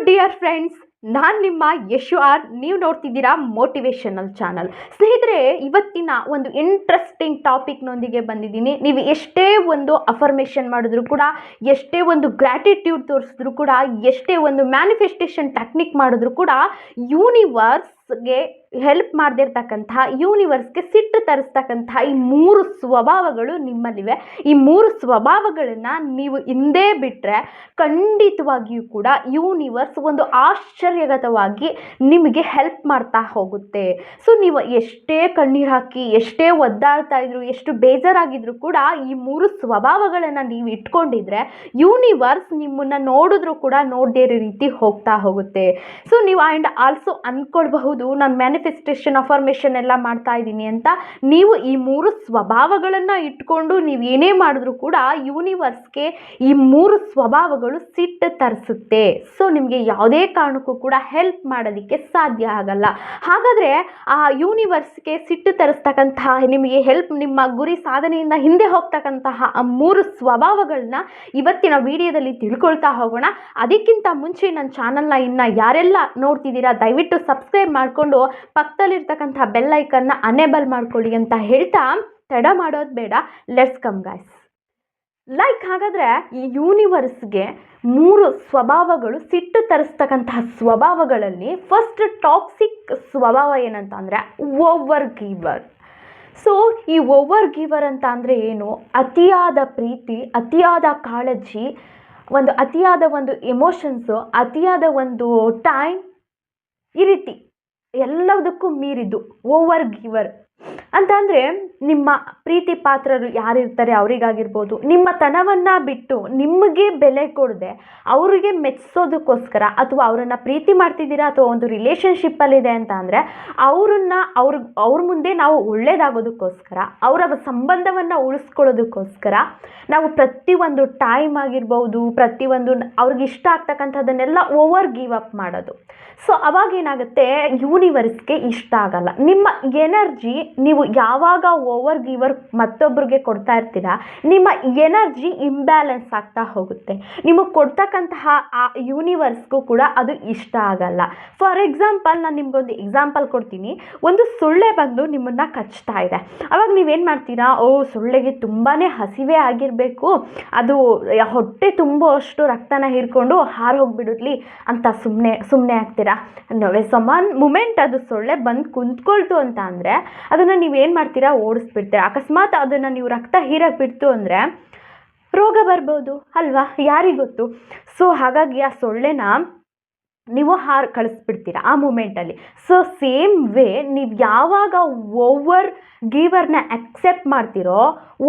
Dear friends, ನಾನು ನಿಮ್ಮ Yashu R. ನೀವು ನೋಡ್ತಿದ್ದೀರಾ ಮೋಟಿವೇಶನಲ್ ಚಾನಲ್. ಸ್ನೇಹಿತರೆ, ಇವತ್ತಿನ ಒಂದು ಇಂಟ್ರೆಸ್ಟಿಂಗ್ ಟಾಪಿಕ್ನೊಂದಿಗೆ ಬಂದಿದ್ದೀನಿ. ನೀವು ಎಷ್ಟೇ ಒಂದು ಅಫರ್ಮೇಷನ್ ಮಾಡಿದ್ರು ಕೂಡ, ಎಷ್ಟೇ ಒಂದು ಗ್ರ್ಯಾಟಿಟ್ಯೂಡ್ ತೋರಿಸಿದ್ರು ಕೂಡ, ಎಷ್ಟೇ ಒಂದು ಮ್ಯಾನಿಫೆಸ್ಟೇಷನ್ ಟೆಕ್ನಿಕ್ ಮಾಡಿದ್ರು ಕೂಡ ಯೂನಿವರ್ಸ್ಗೆ ಹೆಲ್ಪ್ ಮಾಡದಿರ್ತಕ್ಕಂತಹ, ಯೂನಿವರ್ಸ್ಗೆ ಸಿಟ್ಟು ತರಿಸ್ತಕ್ಕಂತಹ ಈ 3 ಸ್ವಭಾವಗಳು ನಿಮ್ಮಲ್ಲಿವೆ. ಈ 3 ಸ್ವಭಾವಗಳನ್ನು ನೀವು ಹಿಂದೆ ಬಿಟ್ಟರೆ ಖಂಡಿತವಾಗಿಯೂ ಕೂಡ ಯೂನಿವರ್ಸ್ ಒಂದು ಆಶ್ಚರ್ಯಗತವಾಗಿ ನಿಮಗೆ ಹೆಲ್ಪ್ ಮಾಡ್ತಾ ಹೋಗುತ್ತೆ. ಸೊ ನೀವು ಎಷ್ಟೇ ಕಣ್ಣೀರು ಹಾಕಿ, ಎಷ್ಟೇ ಒದ್ದಾಡ್ತಾ ಇದ್ರು, ಎಷ್ಟು ಬೇಜಾರಾಗಿದ್ರು ಕೂಡ ಈ 3 ಸ್ವಭಾವಗಳನ್ನು ನೀವು ಇಟ್ಕೊಂಡಿದ್ರೆ ಯೂನಿವರ್ಸ್ ನಿಮ್ಮನ್ನು ನೋಡಿದ್ರು ಕೂಡ ನೋಡದೇ ಇರೋ ರೀತಿ ಹೋಗ್ತಾ ಹೋಗುತ್ತೆ. ಸೊ ನೀವು ಆ್ಯಂಡ್ ಆಲ್ಸೋ ಅಂದ್ಕೊಳ್ಬಹುದು, ನಾನು ಮ್ಯಾನಿಫೆಸ್ಟೇಷನ್ ಅಫರ್ಮೇಷನ್ ಎಲ್ಲ ಮಾಡ್ತಾ ಇದ್ದೀನಿ ಅಂತ. ನೀವು ಈ 3 ಸ್ವಭಾವಗಳನ್ನು ಇಟ್ಕೊಂಡು ನೀವು ಏನೇ ಮಾಡಿದ್ರು ಕೂಡ ಯೂನಿವರ್ಸ್ಗೆ ಈ 3 ಸ್ವಭಾವಗಳು ಸಿಟ್ಟು ತರಿಸುತ್ತೆ. ಸೊ ನಿಮಗೆ ಯಾವುದೇ ಕಾರಣಕ್ಕೂ ಕೂಡ ಹೆಲ್ಪ್ ಮಾಡೋದಕ್ಕೆ ಸಾಧ್ಯ ಆಗಲ್ಲ. ಹಾಗಾದರೆ ಆ ಯೂನಿವರ್ಸ್ಗೆ ಸಿಟ್ಟು ತರಿಸ್ತಕ್ಕಂತಹ, ನಿಮಗೆ ಹೆಲ್ಪ್, ನಿಮ್ಮ ಗುರಿ ಸಾಧನೆಯಿಂದ ಹಿಂದೆ ಹೋಗ್ತಕ್ಕಂತಹ ಆ 3 ಸ್ವಭಾವಗಳನ್ನ ಇವತ್ತಿನ ವಿಡಿಯೋದಲ್ಲಿ ತಿಳ್ಕೊಳ್ತಾ ಹೋಗೋಣ. ಅದಕ್ಕಿಂತ ಮುಂಚೆ ನನ್ನ ಚಾನಲ್ನ ಇನ್ನು ಯಾರೆಲ್ಲ ನೋಡ್ತಿದ್ದೀರಾ ದಯವಿಟ್ಟು ಸಬ್ಸ್ಕ್ರೈಬ್ ಮಾಡಿಕೊಂಡು ಪಕ್ಕದಲ್ಲಿರ್ತಕ್ಕಂಥ ಬೆಲ್ ಐಕನ್ನ ಅನೇಬಲ್ ಮಾಡ್ಕೊಳ್ಳಿ ಅಂತ ಹೇಳ್ತಾ, ತಡ ಮಾಡೋದು ಬೇಡ, ಲೆಟ್ಸ್ ಕಮ್ ಗೈಸ್. ಹಾಗಾದರೆ ಈ ಯೂನಿವರ್ಸ್ಗೆ 3 ಸ್ವಭಾವಗಳು, ಸಿಟ್ಟು ತರಿಸ್ತಕ್ಕಂತಹ ಸ್ವಭಾವಗಳಲ್ಲಿ ಫಸ್ಟ್ ಟಾಕ್ಸಿಕ್ ಸ್ವಭಾವ ಏನಂತ ಅಂದರೆ ಓವರ್ ಗಿವರ್. ಸೊ ಈ ಓವರ್ ಗಿವರ್ ಅಂತ ಅಂದರೆ ಏನು? ಅತಿಯಾದ ಪ್ರೀತಿ, ಅತಿಯಾದ ಕಾಳಜಿ, ಒಂದು ಅತಿಯಾದ ಒಂದು ಎಮೋಷನ್ಸು, ಅತಿಯಾದ ಒಂದು ಟೈಮ್, ಈ ರೀತಿ ಎಲ್ಲದಕ್ಕೂ ಮೀರಿದ್ದು ಓವರ್ ಗಿವರ್ ಅಂತ ಅಂದರೆ, ನಿಮ್ಮ ಪ್ರೀತಿ ಪಾತ್ರರು ಯಾರಿರ್ತಾರೆ ಅವರಿಗಾಗಿರ್ಬೋದು, ನಿಮ್ಮ ತನವನ್ನು ಬಿಟ್ಟು ನಿಮಗೆ ಬೆಲೆ ಕೊಡದೆ ಅವರಿಗೆ ಮೆಚ್ಚಿಸೋದಕ್ಕೋಸ್ಕರ, ಅಥವಾ ಅವರನ್ನು ಪ್ರೀತಿ ಮಾಡ್ತಿದ್ದೀರಾ ಅಥವಾ ಒಂದು ರಿಲೇಷನ್ಶಿಪ್ಪಲ್ಲಿದೆ ಅಂತ ಅಂದರೆ ಅವ್ರ ಮುಂದೆ ನಾವು ಒಳ್ಳೇದಾಗೋದಕ್ಕೋಸ್ಕರ, ಅವರ ಸಂಬಂಧವನ್ನು ಉಳಿಸ್ಕೊಳ್ಳೋದಕ್ಕೋಸ್ಕರ ನಾವು ಪ್ರತಿಯೊಂದು ಟೈಮ್ ಆಗಿರ್ಬೋದು, ಪ್ರತಿಯೊಂದು ಅವ್ರಿಗೆ ಇಷ್ಟ ಆಗ್ತಕ್ಕಂಥದ್ದನ್ನೆಲ್ಲ ಓವರ್ ಗಿವ್ ಅಪ್ ಮಾಡೋದು. ಸೊ ಅವಾಗೇನಾಗುತ್ತೆ, ಯೂನಿವರ್ಸ್ಗೆ ಇಷ್ಟ ಆಗಲ್ಲ. ನಿಮ್ಮ ಎನರ್ಜಿ ನೀವು ಯಾವಾಗ ಓವರ್ ಗಿವರ್ ಮತ್ತೊಬ್ಬರಿಗೆ ಕೊಡ್ತಾ ಇರ್ತೀರಾ, ನಿಮ್ಮ ಎನರ್ಜಿ ಇಂಬ್ಯಾಲೆನ್ಸ್ ಆಗ್ತಾ ಹೋಗುತ್ತೆ. ನಿಮಗೆ ಕೊಡ್ತಕ್ಕಂತಹ ಆ ಯೂನಿವರ್ಸ್ಗೂ ಕೂಡ ಅದು ಇಷ್ಟ ಆಗಲ್ಲ. ಫಾರ್ ಎಕ್ಸಾಂಪಲ್, ನಾನು ನಿಮ್ಗೊಂದು ಎಕ್ಸಾಂಪಲ್ ಕೊಡ್ತೀನಿ. ಒಂದು ಸೊಳ್ಳೆ ಬಂದು ನಿಮ್ಮನ್ನು ಕಚ್ತಾ ಇದೆ. ಅವಾಗ ನೀವೇನು ಮಾಡ್ತೀರಾ? ಸೊಳ್ಳೆಗೆ ತುಂಬಾ ಹಸಿವೆ ಆಗಿರಬೇಕು, ಅದು ಹೊಟ್ಟೆ ತುಂಬುವಷ್ಟು ರಕ್ತನ ಹೀರ್ಕೊಂಡು ಹಾರೋಗ್ಬಿಡುತ್ತಲಿ ಅಂತ ಸುಮ್ಮನೆ ಆಗ್ತೀರಾ? ಮೊಮೆಂಟ್ ಅದು ಸೊಳ್ಳೆ ಬಂದು ಕುಂತ್ಕೊಳ್ತು ಅಂತ ಅಂದರೆ ಅದನ್ನು ನೀವೇನು ಮಾಡ್ತೀರಾ? ಓಡಿಸ್ಬಿಡ್ತೀರಾ. ಅಕಸ್ಮಾತ್ ಅದನ್ನು ನೀವು ರಕ್ತ ಹೀರಕ್ಕೆ ಬಿಡ್ತು ಅಂದರೆ ರೋಗ ಬರ್ಬೋದು ಅಲ್ವಾ, ಯಾರಿಗೊತ್ತು? ಸೊ ಹಾಗಾಗಿ ಆ ಸೊಳ್ಳೆನ ನೀವು ಕಳಿಸ್ಬಿಡ್ತೀರಾ ಆ ಮೂಮೆಂಟಲ್ಲಿ. ಸೊ ಸೇಮ್ ವೇ, ನೀವು ಯಾವಾಗ ಓವರ್ ಗಿವರ್ನ ಅಕ್ಸೆಪ್ಟ್ ಮಾಡ್ತೀರೋ,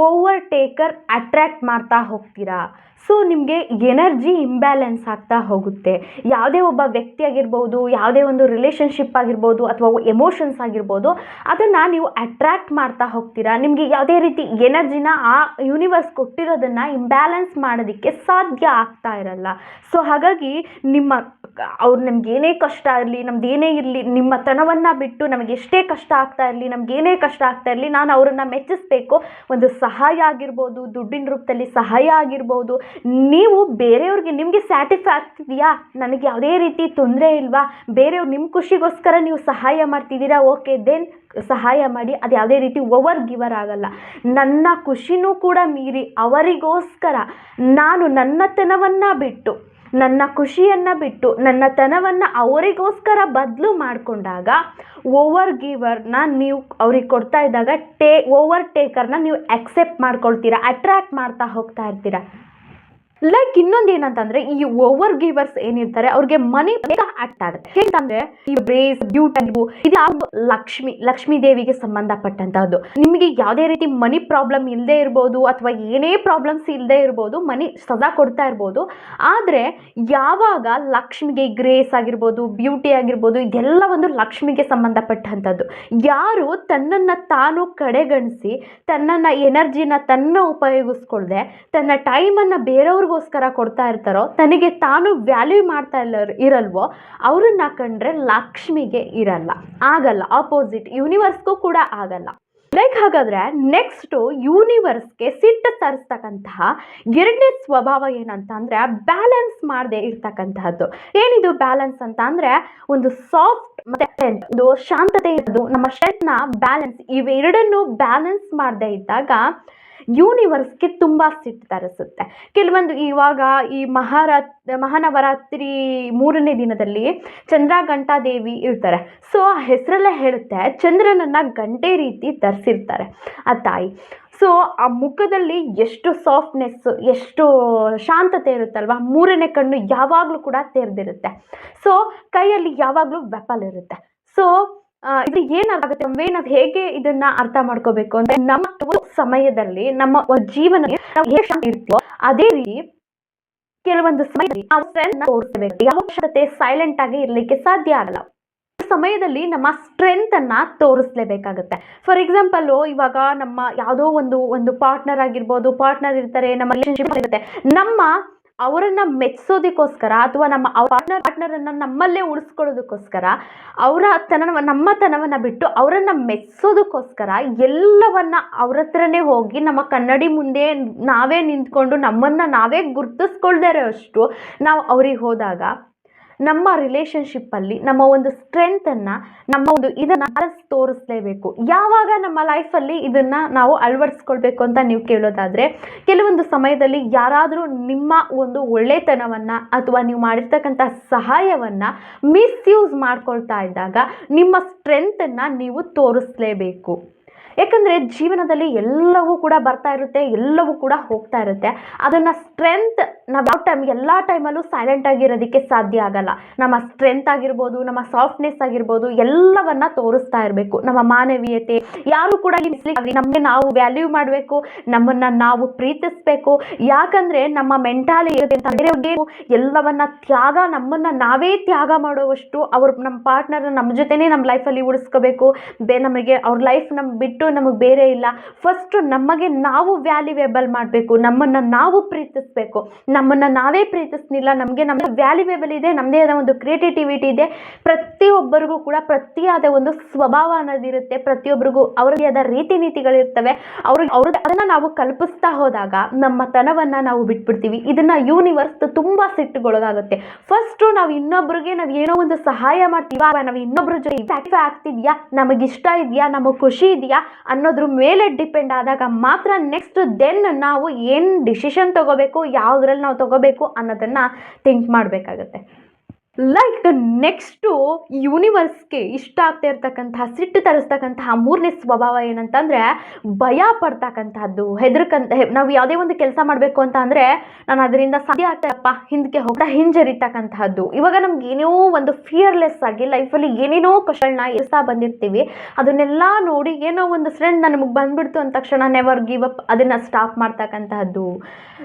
ಓವರ್ ಟೇಕರ್ ಅಟ್ರ್ಯಾಕ್ಟ್ ಮಾಡ್ತಾ ಹೋಗ್ತೀರಾ. ಸೊ ನಿಮಗೆ ಎನರ್ಜಿ ಇಂಬ್ಯಾಲೆನ್ಸ್ ಆಗ್ತಾ ಹೋಗುತ್ತೆ. ಯಾವುದೇ ಒಬ್ಬ ವ್ಯಕ್ತಿ ಆಗಿರ್ಬೋದು, ಯಾವುದೇ ಒಂದು ರಿಲೇಷನ್ಶಿಪ್ ಆಗಿರ್ಬೋದು, ಅಥವಾ ಎಮೋಷನ್ಸ್ ಆಗಿರ್ಬೋದು, ಅದನ್ನು ನೀವು ಅಟ್ರ್ಯಾಕ್ಟ್ ಮಾಡ್ತಾ ಹೋಗ್ತೀರಾ. ನಿಮಗೆ ಯಾವುದೇ ರೀತಿ ಎನರ್ಜಿನ ಆ ಯೂನಿವರ್ಸ್ ಕೊಟ್ಟಿರೋದನ್ನು ಇಂಬ್ಯಾಲೆನ್ಸ್ ಮಾಡೋದಕ್ಕೆ ಸಾಧ್ಯ ಆಗ್ತಾ ಇರಲ್ಲ. ಸೊ ಹಾಗಾಗಿ ಅವ್ರು ನಮ್ಗೆ ಏನೇ ಕಷ್ಟ ಇರಲಿ, ನಮ್ದು ಏನೇ ಇರಲಿ, ನಿಮ್ಮ ತನವನ್ನು ಬಿಟ್ಟು ನಮಗೆ ಎಷ್ಟೇ ಕಷ್ಟ ಆಗ್ತಾ ಇರಲಿ, ನಮ್ಗೆ ಏನೇ ಕಷ್ಟ ಆಗ್ತಾ ಇರಲಿ, ನಾನು ಅವರನ್ನು ಮೆಚ್ಚಿಸ್ಬೇಕು. ಒಂದು ಸಹಾಯ ಆಗಿರ್ಬೋದು, ದುಡ್ಡಿನ ರೂಪದಲ್ಲಿ ಸಹಾಯ ಆಗಿರ್ಬೋದು, ನೀವು ಬೇರೆಯವ್ರಿಗೆ, ನಿಮಗೆ ಸ್ಯಾಟಿಸ್ಫೈ ಆಗ್ತಿದೆಯಾ, ನನಗೆ ಯಾವುದೇ ರೀತಿ ತೊಂದರೆ ಇಲ್ವಾ, ಬೇರೆಯವ್ರು ನಿಮ್ಮ ಖುಷಿಗೋಸ್ಕರ ನೀವು ಸಹಾಯ ಮಾಡ್ತಿದ್ದೀರಾ, ಓಕೆ ದೆನ್ ಸಹಾಯ ಮಾಡಿ. ಅದು ಯಾವುದೇ ರೀತಿ ಓವರ್ ಗಿವರ್ ಆಗಲ್ಲ. ನನ್ನ ಖುಷಿನೂ ಕೂಡ ಮೀರಿ ಅವರಿಗೋಸ್ಕರ ನಾನು ನನ್ನ ತನವನ್ನು ಬಿಟ್ಟು, ನನ್ನ ಖುಷಿಯನ್ನು ಬಿಟ್ಟು, ನನ್ನ ತನವನ್ನು ಅವರಿಗೋಸ್ಕರ ಬದಲು ಮಾಡಿಕೊಂಡಾಗ ಓವರ್ ಗಿವರ್ನ ನೀವು ಅವ್ರಿಗೆ ಕೊಡ್ತಾ ಇದ್ದಾಗ ಓವರ್ ಟೇಕರ್ನ ನೀವು ಅಕ್ಸೆಪ್ಟ್ ಮಾಡ್ಕೊಳ್ತೀರಾ, ಅಟ್ರ್ಯಾಕ್ಟ್ ಮಾಡ್ತಾ ಹೋಗ್ತಾ ಇರ್ತೀರಾ. ಇನ್ನೊಂದು ಏನಂತಂದ್ರೆ, ಈ ಓವರ್ ಗಿವರ್ಸ್ ಏನಿರ್ತಾರೆ ಅವ್ರಿಗೆ ಮನಿ ಬೇಗ ಅಟ್ಟ್ ಆಗುತ್ತೆ. ಹೇಗಂದ್ರೆ ಈ ಬ್ರೇಸ್, ಬ್ಯೂಟಿ, ಇದು ಲಕ್ಷ್ಮೀ ದೇವಿಗೆ ಸಂಬಂಧಪಟ್ಟಂತಹದ್ದು. ನಿಮಗೆ ಯಾವುದೇ ರೀತಿ ಮನಿ ಪ್ರಾಬ್ಲಮ್ ಇಲ್ಲದೆ ಇರ್ಬೋದು, ಅಥವಾ ಏನೇ ಪ್ರಾಬ್ಲಮ್ಸ್ ಇಲ್ಲದೆ ಇರ್ಬೋದು, ಮನಿ ಸದಾ ಕೊಡ್ತಾ ಇರ್ಬೋದು. ಆದರೆ ಯಾವಾಗ ಲಕ್ಷ್ಮಿಗೆ ಗ್ರೇಸ್ ಆಗಿರ್ಬೋದು, ಬ್ಯೂಟಿ ಆಗಿರ್ಬೋದು, ಇದೆಲ್ಲ ಒಂದು ಲಕ್ಷ್ಮಿಗೆ ಸಂಬಂಧಪಟ್ಟಂಥದ್ದು. ಯಾರು ತನ್ನನ್ನು ತಾನು ಕಡೆಗಣಿಸಿ, ತನ್ನನ್ನು ಎನರ್ಜಿನ ಉಪಯೋಗಿಸ್ಕೊಳ್ದೆ, ತನ್ನ ಟೈಮನ್ನು ಬೇರೆಯವ್ರಿಗೋಸ್ಕರ ಕೊಡ್ತಾ ಇರ್ತಾರೋ, ತನಗೆ ತಾನು ವ್ಯಾಲ್ಯೂ ಮಾಡ್ತಾ ಇರಲ್ವೋ, ಅವ್ರನ್ನ ಕಂಡ್ರೆ ಲಕ್ಷ್ಮಿಗೆ ಆಗಲ್ಲ. ಆಪೋಸಿಟ್ ಯೂನಿವರ್ಸ್ಗೂ ಕೂಡ ಆಗಲ್ಲ. ಲೈಕ್ ಹಾಗಾದರೆ ನೆಕ್ಸ್ಟು ಯೂನಿವರ್ಸ್ಗೆ ಸಿಟ್ಟು ತರಿಸ್ತಕ್ಕಂತಹ ಎರಡನೇ ಸ್ವಭಾವ ಏನಂತ ಅಂದರೆ ಬ್ಯಾಲೆನ್ಸ್ ಮಾಡದೆ ಇರ್ತಕ್ಕಂತಹದ್ದು. ಏನಿದು ಬ್ಯಾಲೆನ್ಸ್ ಅಂತ ಅಂದರೆ ಒಂದು ಸಾಫ್ಟ್ ಮತ್ತು ಒಂದು ಶಾಂತತೆ ಇರೋದು, ನಮ್ಮ ಸ್ಟ್ರೆಂತ್ನ ಬ್ಯಾಲೆನ್ಸ್, ಇವೆರಡನ್ನು ಬ್ಯಾಲೆನ್ಸ್ ಮಾಡದೇ ಇದ್ದಾಗ ಯೂನಿವರ್ಸ್ಗೆ ತುಂಬ ಸಿಟ್ಟು ತರಿಸುತ್ತೆ. ಕೆಲವೊಂದು ಇವಾಗ ಈ ಮಹಾನವರಾತ್ರಿ 3ನೇ ದಿನದಲ್ಲಿ ಚಂದ್ರಘಂಟಾದೇವಿ ಇರ್ತಾರೆ. ಸೊ ಆ ಹೆಸರಲ್ಲೇ ಹೇಳುತ್ತೆ, ಚಂದ್ರನನ್ನು ಗಂಟೆ ರೀತಿ ಧರಿಸಿರ್ತಾರೆ ಆ ತಾಯಿ. ಸೊ ಆ ಮುಖದಲ್ಲಿ ಎಷ್ಟು ಸಾಫ್ಟ್ನೆಸ್, ಎಷ್ಟು ಶಾಂತತೆ ಇರುತ್ತಲ್ವ. 3ನೇ ಕಣ್ಣು ಯಾವಾಗಲೂ ಕೂಡ ತೆರೆದಿರುತ್ತೆ. ಸೊ ಕೈಯಲ್ಲಿ ಯಾವಾಗಲೂ ವೆಪಲ್ ಇರುತ್ತೆ. ಸೊ ಇದು ಏನಾಗುತ್ತೆ ಅಂದ್ರೆ, ನಾವು ಹೇಗೆ ಇದನ್ನ ಅರ್ಥ ಮಾಡ್ಕೋಬೇಕು ಅಂದ್ರೆ, ನಮ್ಮ ಒಂದು ಸಮಯದಲ್ಲಿ ನಮ್ಮ ಜೀವನ ನಾವು ಹೇಗೆ ಶಾಂತ ಇರ್ತೀವೋ ಅದೇ ರೀತಿ ಕೆಲವೊಂದು ಸಮಯದಲ್ಲಿ ನಾವು ಸ್ಟ್ರೆಂತ್ ತೋರಿಸಬೇಕು. ಯಾವ ಅವಶ್ಯಕತೆ ಸೈಲೆಂಟ್ ಆಗಿ ಇರ್ಲಿಕ್ಕೆ ಸಾಧ್ಯ ಆಗಲ್ಲ. ಸಮಯದಲ್ಲಿ ನಮ್ಮ ಸ್ಟ್ರೆಂತ್ ಅನ್ನ ತೋರಿಸ್ಲೇಬೇಕಾಗುತ್ತೆ. ಫಾರ್ ಎಕ್ಸಾಂಪಲ್, ಇವಾಗ ನಮ್ಮ ಯಾವುದೋ ಒಂದು ಪಾರ್ಟ್ನರ್ ಆಗಿರ್ಬೋದು, ಪಾರ್ಟ್ನರ್ ಇರ್ತಾರೆ, ನಮ್ಮ ರಿಲೇಶನ್ಶಿಪ್ ಇರುತ್ತೆ. ಅವರನ್ನು ಮೆಚ್ಚೋದಕ್ಕೋಸ್ಕರ ಅಥವಾ ನಮ್ಮ ಪಾರ್ಟ್ನರನ್ನು ನಮ್ಮಲ್ಲೇ ಉಳಿಸ್ಕೊಳ್ಳೋದಕ್ಕೋಸ್ಕರ ನಮ್ಮ ತನವನ್ನು ಬಿಟ್ಟು ಅವರನ್ನು ಮೆಚ್ಚೋದಕ್ಕೋಸ್ಕರ ಎಲ್ಲವನ್ನ ಅವ್ರ ಹತ್ರನೇ ಹೋಗಿ ನಮ್ಮ ಕನ್ನಡಿ ಮುಂದೆ ನಾವೇ ನಿಂತ್ಕೊಂಡು ನಮ್ಮನ್ನು ನಾವೇ ಗುರ್ತಿಸ್ಕೊಳ್ದೇ ಇರೋಷ್ಟು ನಾವು ಅವ್ರಿಗೆ ಹೋದಾಗ ನಮ್ಮ ರಿಲೇಶನ್ಶಿಪ್ಪಲ್ಲಿ ನಮ್ಮ ಒಂದು ಸ್ಟ್ರೆಂತನ್ನು, ನಮ್ಮ ಒಂದು ಇದನ್ನು ತೋರಿಸ್ಲೇಬೇಕು. ಯಾವಾಗ ನಮ್ಮ ಲೈಫಲ್ಲಿ ಇದನ್ನು ನಾವು ಅಳವಡಿಸ್ಕೊಳ್ಬೇಕು ಅಂತ ನೀವು ಕೇಳೋದಾದರೆ, ಕೆಲವೊಂದು ಸಮಯದಲ್ಲಿ ಯಾರಾದರೂ ನಿಮ್ಮ ಒಂದು ಒಳ್ಳೆತನವನ್ನು ಅಥವಾ ನೀವು ಮಾಡಿರ್ತಕ್ಕಂಥ ಸಹಾಯವನ್ನು ಮಿಸ್ಯೂಸ್ ಮಾಡ್ಕೊಳ್ತಾ ಇದ್ದಾಗ ನಿಮ್ಮ ಸ್ಟ್ರೆಂತನ್ನು ನೀವು ತೋರಿಸ್ಲೇಬೇಕು. ಯಾಕಂದರೆ ಜೀವನದಲ್ಲಿ ಎಲ್ಲವೂ ಕೂಡ ಬರ್ತಾ ಇರುತ್ತೆ, ಎಲ್ಲವೂ ಕೂಡ ಹೋಗ್ತಾ ಇರುತ್ತೆ. ಅದನ್ನು ಸ್ಟ್ರೆಂತ್ ನಾವು ಎಲ್ಲ ಟೈಮಲ್ಲೂ ಸೈಲೆಂಟ್ ಆಗಿರೋದಕ್ಕೆ ಸಾಧ್ಯ ಆಗಲ್ಲ. ನಮ್ಮ ಸ್ಟ್ರೆಂತ್ ಆಗಿರ್ಬೋದು, ನಮ್ಮ ಸಾಫ್ಟ್ನೆಸ್ ಆಗಿರ್ಬೋದು, ಎಲ್ಲವನ್ನ ತೋರಿಸ್ತಾ ಇರಬೇಕು. ನಮ್ಮ ಮಾನವೀಯತೆ ಯಾರು ಕೂಡ ನಮಗೆ ನಾವು ವ್ಯಾಲ್ಯೂ ಮಾಡಬೇಕು, ನಮ್ಮನ್ನು ನಾವು ಪ್ರೀತಿಸಬೇಕು. ಯಾಕಂದರೆ ನಮ್ಮ ಮೆಂಟಾಲಿಟಿ ಎಲ್ಲವನ್ನ ನಮ್ಮನ್ನು ನಾವೇ ತ್ಯಾಗ ಮಾಡುವಷ್ಟು ನಮ್ಮ ಪಾರ್ಟ್ನರ್ ನಮ್ಮ ಜೊತೆನೇ ನಮ್ಮ ಲೈಫಲ್ಲಿ ಉಳಿಸ್ಕೋಬೇಕು. ನಮಗೆ ಅವ್ರ ಲೈಫ್ ನಮ್ಗೆ ಬಿಟ್ಟು ನಮಗೆ ಬೇರೆ ಇಲ್ಲ. ಫಸ್ಟ್ ನಮಗೆ ನಾವು ವ್ಯಾಲ್ಯೂವೇಬಲ್ ಮಾಡಬೇಕು, ನಮ್ಮನ್ನು ನಾವು ಪ್ರೀತಿಸಬೇಕು. ನಮ್ಮನ್ನು ನಾವೇ ಪ್ರೀತಿಸ್ನಿಲ್ಲ, ನಮಗೆ ವ್ಯಾಲ್ಯೂವೇಬಲ್ ಇದೆ, ನಮ್ಮದೇ ಆದ ಒಂದು ಕ್ರಿಯೇಟಿವಿಟಿ ಇದೆ. ಪ್ರತಿಯೊಬ್ಬರಿಗೂ ಕೂಡ ಪ್ರತಿಯಾದ ಒಂದು ಸ್ವಭಾವ ಅನ್ನೋದಿರುತ್ತೆ. ಪ್ರತಿಯೊಬ್ಬರಿಗೂ ಅವರದೇ ಆದ ರೀತಿ ನೀತಿಗಳಿರ್ತವೆ. ಅದನ್ನು ನಾವು ಕಲ್ಪಿಸ್ತಾ ಹೋದಾಗ ನಮ್ಮ ತನವನ್ನು ನಾವು ಬಿಟ್ಬಿಡ್ತೀವಿ. ಇದನ್ನು ಯೂನಿವರ್ಸ್ ತುಂಬ ಸಿಟ್ಟುಗೊಳಗಾಗುತ್ತೆ. ಫಸ್ಟು ನಾವು ಇನ್ನೊಬ್ರಿಗೆ ನಾವು ಏನೋ ಒಂದು ಸಹಾಯ ಮಾಡ್ತೀವ, ನಾವು ಇನ್ನೊಬ್ರ ಜೊತೆ ಸ್ಯಾಟಿಸ್ಫೈ ಆಗ್ತಿದ್ಯಾ, ನಮಗಿಷ್ಟ ಇದೆಯಾ, ನಮಗೆ ಖುಷಿ ಇದೆಯಾ ಅನ್ನೋದ್ರ ಮೇಲೆ ಡಿಪೆಂಡ್ ಆದಾಗ ಮಾತ್ರ ನೆಕ್ಸ್ಟ್ ದೆನ್ ನಾವು ಏನು ಡಿಸಿಷನ್ ತಗೋಬೇಕು, ಯಾವುದ್ರಲ್ಲಿ ನಾವು ತಗೋಬೇಕು ಅನ್ನೋದನ್ನು ಥಿಂಕ್ ಮಾಡಬೇಕಾಗತ್ತೆ. ಲೈಕ್ ನೆಕ್ಸ್ಟು ಯೂನಿವರ್ಸ್ಗೆ ಇಷ್ಟ ಆಗ್ತಾ ಇರ್ತಕ್ಕಂತಹ, ಸಿಟ್ಟು ತರಿಸ್ತಕ್ಕಂತಹ 3ನೇ ಸ್ವಭಾವ ಏನಂತಂದರೆ ಭಯ ಪಡ್ತಕ್ಕಂಥದ್ದು, ನಾವು ಯಾವುದೇ ಒಂದು ಕೆಲಸ ಮಾಡಬೇಕು ಅಂತ ಅಂದರೆ ನಾನು ಅದರಿಂದ ಸಾಧ್ಯ ಆಗ್ತಾಯಪ್ಪ ಹಿಂದಕ್ಕೆ ಹೋಗ್ತಾ ಹಿಂಜರಿತಕ್ಕಂತಹದ್ದು. ಇವಾಗ ನಮ್ಗೆ ಏನೋ ಒಂದು ಫಿಯರ್ಲೆಸ್ ಆಗಿ ಲೈಫಲ್ಲಿ ಏನೇನೋ ಕಷ್ಟಗಳನ್ನ ಎಸ್ತಾ ಬಂದಿರ್ತೀವಿ. ಅದನ್ನೆಲ್ಲ ನೋಡಿ ಏನೋ ಒಂದು ಫ್ರೆಂಡ್ ನಮಗೆ ಬಂದ್ಬಿಡ್ತು ಅಂದ ತಕ್ಷಣ ನೆವರ್ ಗಿವ್ ಅಪ್, ಅದನ್ನು ಸ್ಟಾಪ್ ಮಾಡ್ತಕ್ಕಂತಹದ್ದು,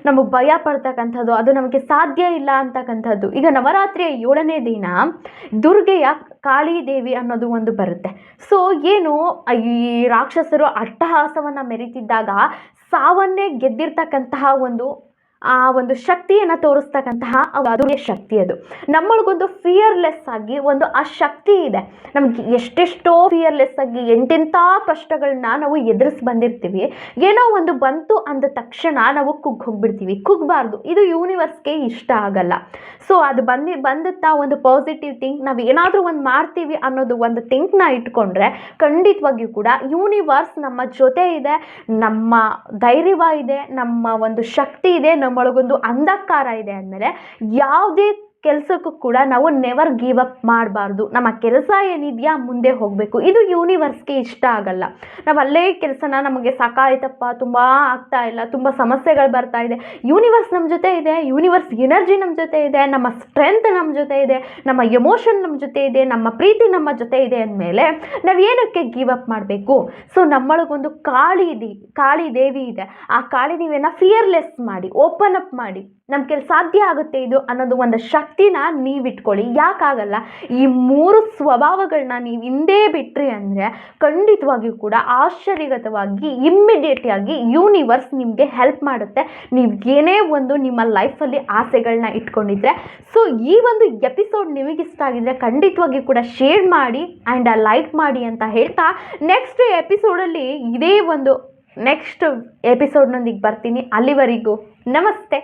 ನಮಗೆ ಭಯ ಪಡ್ತಕ್ಕಂಥದ್ದು, ಅದು ನಮಗೆ ಸಾಧ್ಯ ಇಲ್ಲ ಅಂತಕ್ಕಂಥದ್ದು. ಈಗ ನವರಾತ್ರಿಯ 7ನೇ ದಿನ ದುರ್ಗೆಯ ಕಾಳಿ ದೇವಿ ಅನ್ನೋದು ಒಂದು ಬರುತ್ತೆ. ಸೊ ಏನು ಈ ರಾಕ್ಷಸರು ಅಟ್ಟಹಾಸವನ್ನು ಮೆರೀತಿದ್ದಾಗ ಸಾವನ್ನೇ ಗೆದ್ದಿರ್ತಕ್ಕಂತಹ ಆ ಒಂದು ಶಕ್ತಿಯನ್ನು ತೋರಿಸ್ತಕ್ಕಂತಹ ದುರ್ಗೆ ಶಕ್ತಿ. ಅದು ನಮ್ಮೊಳಗೊಂದು ಫಿಯರ್ಲೆಸ್ ಆಗಿ ಆ ಶಕ್ತಿ ಇದೆ. ನಮ್ಗೆ ಎಷ್ಟೆಷ್ಟೋ ಫಿಯರ್ಲೆಸ್ ಆಗಿ ಎಂತೆಂಥ ಕಷ್ಟಗಳನ್ನ ನಾವು ಎದುರಿಸಿ ಬಂದಿರ್ತೀವಿ. ಏನೋ ಒಂದು ಬಂತು ಅಂದ ತಕ್ಷಣ ನಾವು ಹೋಗ್ಬಿಡ್ತೀವಿ. ಕುಗ್ಗಬಾರ್ದು, ಇದು ಯೂನಿವರ್ಸ್ಗೆ ಇಷ್ಟ ಆಗಲ್ಲ. ಸೊ ಅದು ಬಂದುತ್ತಾ ಒಂದು ಪಾಸಿಟಿವ್ ಥಿಂಕ್, ನಾವು ಏನಾದರೂ ಒಂದು ಮಾಡ್ತೀವಿ ಅನ್ನೋದು ಒಂದು ಥಿಂಕ್ನ ಇಟ್ಕೊಂಡ್ರೆ ಖಂಡಿತವಾಗಿಯೂ ಕೂಡ ಯೂನಿವರ್ಸ್ ನಮ್ಮ ಜೊತೆ ಇದೆ, ನಮ್ಮ ಧೈರ್ಯ ಇದೆ, ನಮ್ಮ ಒಂದು ಶಕ್ತಿ ಇದೆ, ನಮ್ಮೊಳಗೊಂದು ಅಂಧಕಾರ ಇದೆ ಅಂದಮೇಲೆ ಯಾವುದೇ ಕೆಲಸಕ್ಕೂ ಕೂಡ ನಾವು ನೆವರ್ ಗಿವ್ ಅಪ್ ಮಾಡಬಾರ್ದು. ನಮ್ಮ ಕೆಲಸ ಏನಿದೆಯಾ ಮುಂದೆ ಹೋಗಬೇಕು. ಇದು ಯೂನಿವರ್ಸ್ಗೆ ಇಷ್ಟ ಆಗಲ್ಲ. ನಾವು ಅಲ್ಲೇ ಕೆಲಸನ ನಮಗೆ ಸಾಕಾಯ್ತಪ್ಪ, ತುಂಬ ಆಗ್ತಾ ಇಲ್ಲ, ತುಂಬ ಸಮಸ್ಯೆಗಳು ಬರ್ತಾ ಇದೆ, ಯೂನಿವರ್ಸ್ ನಮ್ಮ ಜೊತೆ ಇದೆ, ಯೂನಿವರ್ಸ್ ಎನರ್ಜಿ ನಮ್ಮ ಜೊತೆ ಇದೆ, ನಮ್ಮ ಸ್ಟ್ರೆಂತ್ ನಮ್ಮ ಜೊತೆ ಇದೆ, ನಮ್ಮ ಎಮೋಷನ್ ನಮ್ಮ ಜೊತೆ ಇದೆ, ನಮ್ಮ ಪ್ರೀತಿ ನಮ್ಮ ಜೊತೆ ಇದೆ ಅಂದಮೇಲೆ ನಾವು ಏನಕ್ಕೆ ಗಿವ್ ಅಪ್ ಮಾಡಬೇಕು? ಸೊ ನಮ್ಮೊಳಗೊಂದು ಕಾಳಿ ದೇವಿ ಇದೆ. ಆ ಕಾಳಿ ದೇವಿಯನ್ನು ಫಿಯರ್ಲೆಸ್ ಮಾಡಿ, ಓಪನ್ ಅಪ್ ಮಾಡಿ, ನಮ್ಮ ಕೈಲಿ ಸಾಧ್ಯ ಆಗುತ್ತೆ ಇದು ಅನ್ನೋದು ಒಂದು ಶಕ್ತಿನ ನೀವಿಟ್ಕೊಳ್ಳಿ. ಯಾಕಾಗಲ್ಲ? ಈ 3 ಸ್ವಭಾವಗಳನ್ನ ನೀವು ಹಿಂದೆ ಬಿಟ್ರಿ ಅಂದರೆ ಖಂಡಿತವಾಗಿಯೂ ಕೂಡ ಆಶ್ಚರ್ಯಗತವಾಗಿ ಇಮ್ಮಿಡಿಯೇಟಾಗಿ ಯೂನಿವರ್ಸ್ ನಿಮಗೆ ಹೆಲ್ಪ್ ಮಾಡುತ್ತೆ, ನೀವು ಏನೇ ಒಂದು ನಿಮ್ಮ ಲೈಫಲ್ಲಿ ಆಸೆಗಳನ್ನ ಇಟ್ಕೊಂಡಿದ್ರೆ. ಸೊ ಈ ಒಂದು ಎಪಿಸೋಡ್ ನಿಮಗಿಷ್ಟ ಆಗಿದ್ರೆ ಖಂಡಿತವಾಗಿಯೂ ಕೂಡ ಶೇರ್ ಮಾಡಿ ಆ್ಯಂಡ್ ಲೈಕ್ ಮಾಡಿ ಅಂತ ಹೇಳ್ತಾ, ನೆಕ್ಸ್ಟ್ ಎಪಿಸೋಡಲ್ಲಿ ಇದೇ ಒಂದು ನೆಕ್ಸ್ಟ್ ಎಪಿಸೋಡ್ನೊಂದಿಗೆ ಬರ್ತೀನಿ. ಅಲ್ಲಿವರೆಗೂ ನಮಸ್ತೆ.